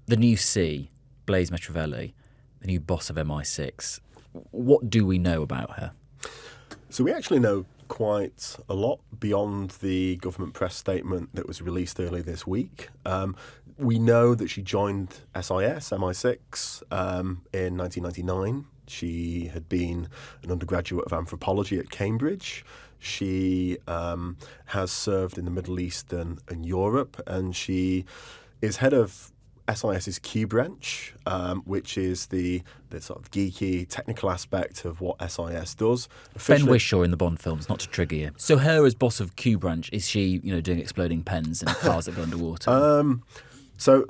The new C, Blaise Metreweli, the new boss of MI6. What do we know about her? So we actually know quite a lot beyond the government press statement that was released earlier this week. We know that she joined SIS, MI6, in 1999. She had been an undergraduate of anthropology at Cambridge. She has served in the Middle East and Europe, and she is head of SIS's Q branch, which is the sort of geeky, technical aspect of what SIS does. Ben Whishaw in the Bond films, not to trigger you. So her as boss of Q branch, is she, doing exploding pens and cars that go underwater? So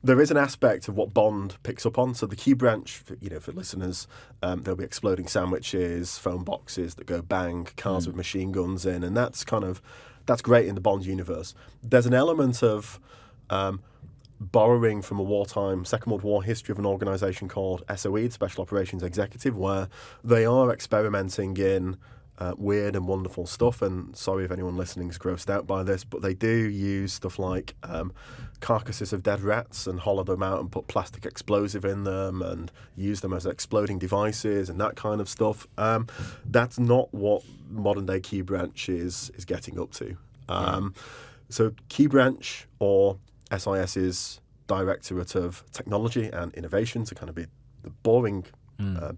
there is an aspect of what Bond picks up on. So the Q branch, for listeners, there'll be exploding sandwiches, phone boxes that go bang, cars with machine guns in, and that's great in the Bond universe. There's an element of borrowing from a wartime Second World War history of an organisation called SOE, the Special Operations Executive, where they are experimenting in weird and wonderful stuff. And sorry if anyone listening is grossed out by this, but they do use stuff like carcasses of dead rats and hollow them out and put plastic explosive in them and use them as exploding devices and that kind of stuff. That's not what modern day Key Branch is getting up to. So Key Branch, or SIS's Directorate of Technology and Innovation, to kind of be the boring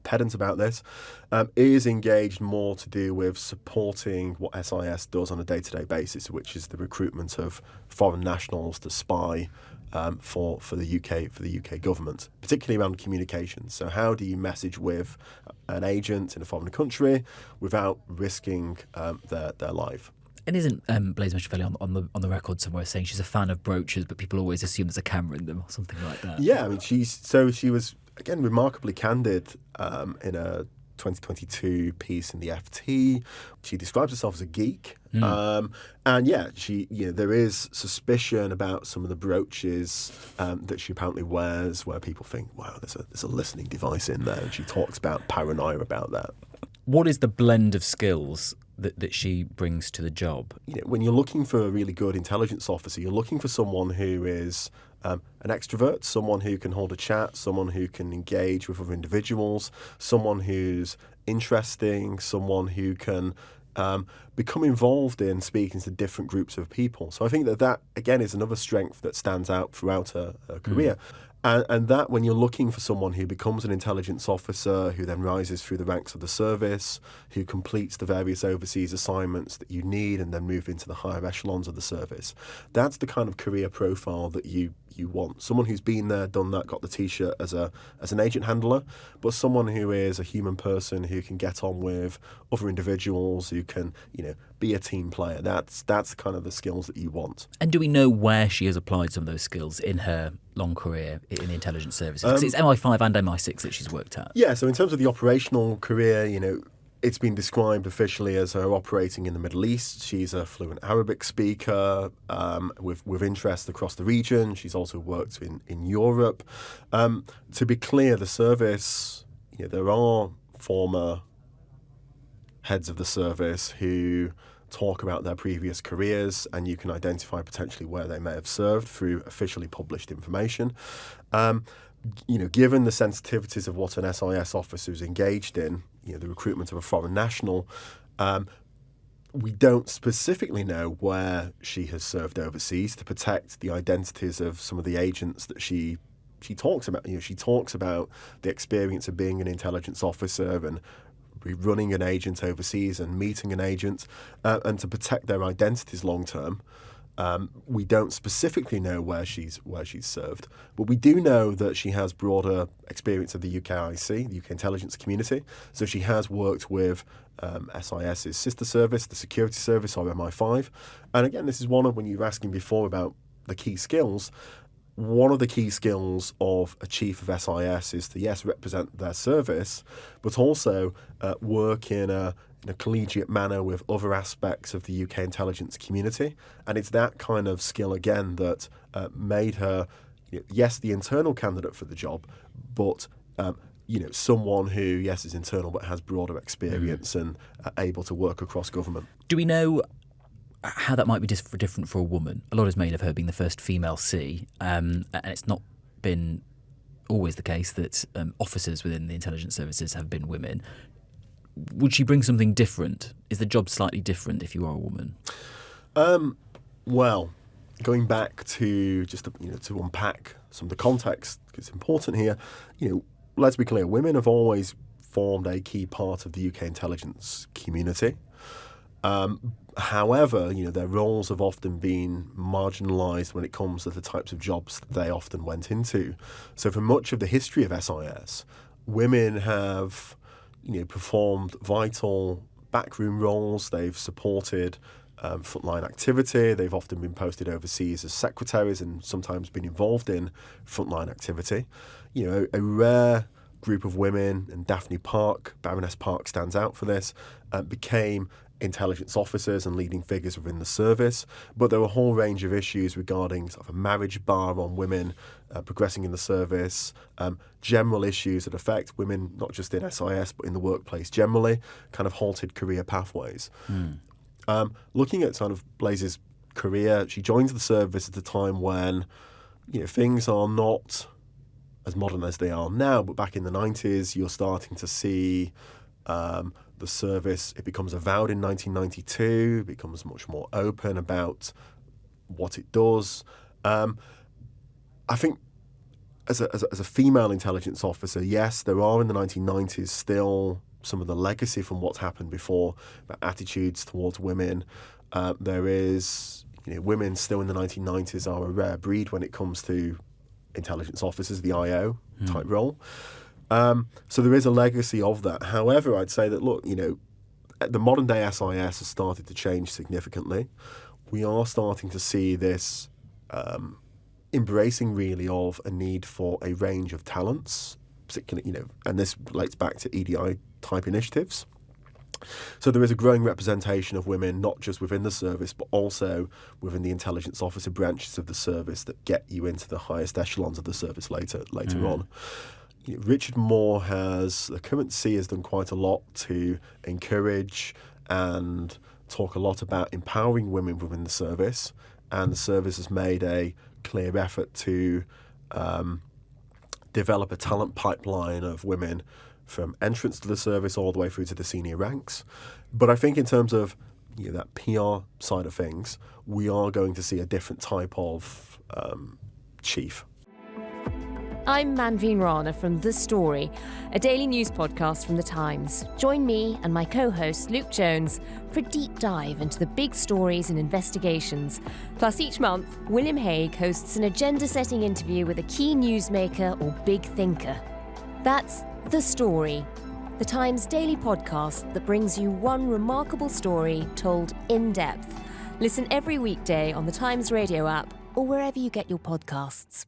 pedant about this, is engaged more to do with supporting what SIS does on a day-to-day basis, which is the recruitment of foreign nationals to spy for the UK government, particularly around communications. So how do you message with an agent in a foreign country without risking their life? And isn't Blaise Metreweli on the record somewhere saying she's a fan of brooches, but people always assume there's a camera in them or something like that? Yeah, I mean, she was, again, remarkably candid in a 2022 piece in the FT. She describes herself as a geek. And yeah, there is suspicion about some of the brooches that she apparently wears, where people think, wow, there's a listening device in there. And she talks about paranoia about that. What is the blend of skills that she brings to the job? When you're looking for a really good intelligence officer, you're looking for someone who is an extrovert, someone who can hold a chat, someone who can engage with other individuals, someone who's interesting, someone who can become involved in speaking to different groups of people. So I think that again, is another strength that stands out throughout her career. And that when you're looking for someone who becomes an intelligence officer, who then rises through the ranks of the service, who completes the various overseas assignments that you need and then move into the higher echelons of the service, that's the kind of career profile that you want. Someone who's been there, done that, got the T-shirt as an agent handler, but someone who is a human person who can get on with other individuals, who can, be a team player. That's kind of the skills that you want. And do we know where she has applied some of those skills in her long career in the intelligence services? Because it's MI5 and MI6 that she's worked at. Yeah, so in terms of the operational career, it's been described officially as her operating in the Middle East. She's a fluent Arabic speaker with interest across the region. She's also worked in Europe. To be clear, the service, there are former heads of the service who talk about their previous careers, and you can identify potentially where they may have served through officially published information. Given the sensitivities of what an SIS officer is engaged in, the recruitment of a foreign national, we don't specifically know where she has served overseas to protect the identities of some of the agents that she talks about. She talks about the experience of being an intelligence officer and running an agent overseas and meeting an agent, and to protect their identities long term. We don't specifically know where she's served, but we do know that she has broader experience of the UKIC, the UK intelligence community. So she has worked with SIS's sister service, the security service, or MI5. And again, this is one of, when you were asking before about the key skills, one of the key skills of a chief of SIS is to, yes, represent their service, but also work in a collegiate manner with other aspects of the UK intelligence community. And it's that kind of skill, again, that made her, yes, the internal candidate for the job, but someone who, yes, is internal but has broader experience and able to work across government. Do we know how that might be different for a woman? A lot is made of her being the first female C, and it's not been always the case that officers within the intelligence services have been women. Would she bring something different? Is the job slightly different if you are a woman? Well, going back to just to unpack some of the context, because it's important here. Let's be clear: women have always formed a key part of the UK intelligence community. However, their roles have often been marginalised when it comes to the types of jobs that they often went into. So, for much of the history of SIS, women have performed vital backroom roles. They've supported frontline activity. They've often been posted overseas as secretaries and sometimes been involved in frontline activity. A rare group of women, and Daphne Park, Baroness Park stands out for this, became intelligence officers and leading figures within the service. But there were a whole range of issues regarding sort of a marriage bar on women progressing in the service, general issues that affect women, not just in SIS, but in the workplace generally, kind of halted career pathways. Looking at sort of Blaise's career, she joins the service at a time when things are not as modern as they are now, but back in the 90s, you're starting to see the service, it becomes avowed in 1992, it becomes much more open about what it does. I think as a female intelligence officer, yes, there are in the 1990s still some of the legacy from what's happened before, about attitudes towards women. There is, women still in the 1990s are a rare breed when it comes to intelligence officers, the IO type role. So there is a legacy of that. However, I'd say that, look, the modern day SIS has started to change significantly. We are starting to see this embracing really of a need for a range of talents, particularly, and this relates back to EDI type initiatives. So there is a growing representation of women, not just within the service, but also within the intelligence officer branches of the service that get you into the highest echelons of the service later on. Richard Moore the current C has done quite a lot to encourage and talk a lot about empowering women within the service, and the service has made a clear effort to develop a talent pipeline of women from entrance to the service all the way through to the senior ranks. But I think in terms of that PR side of things, we are going to see a different type of chief. I'm Manveen Rana from The Story, a daily news podcast from The Times. Join me and my co-host Luke Jones for a deep dive into the big stories and investigations. Plus, each month, William Hague hosts an agenda-setting interview with a key newsmaker or big thinker. That's The Story, The Times daily podcast that brings you one remarkable story told in depth. Listen every weekday on The Times radio app or wherever you get your podcasts.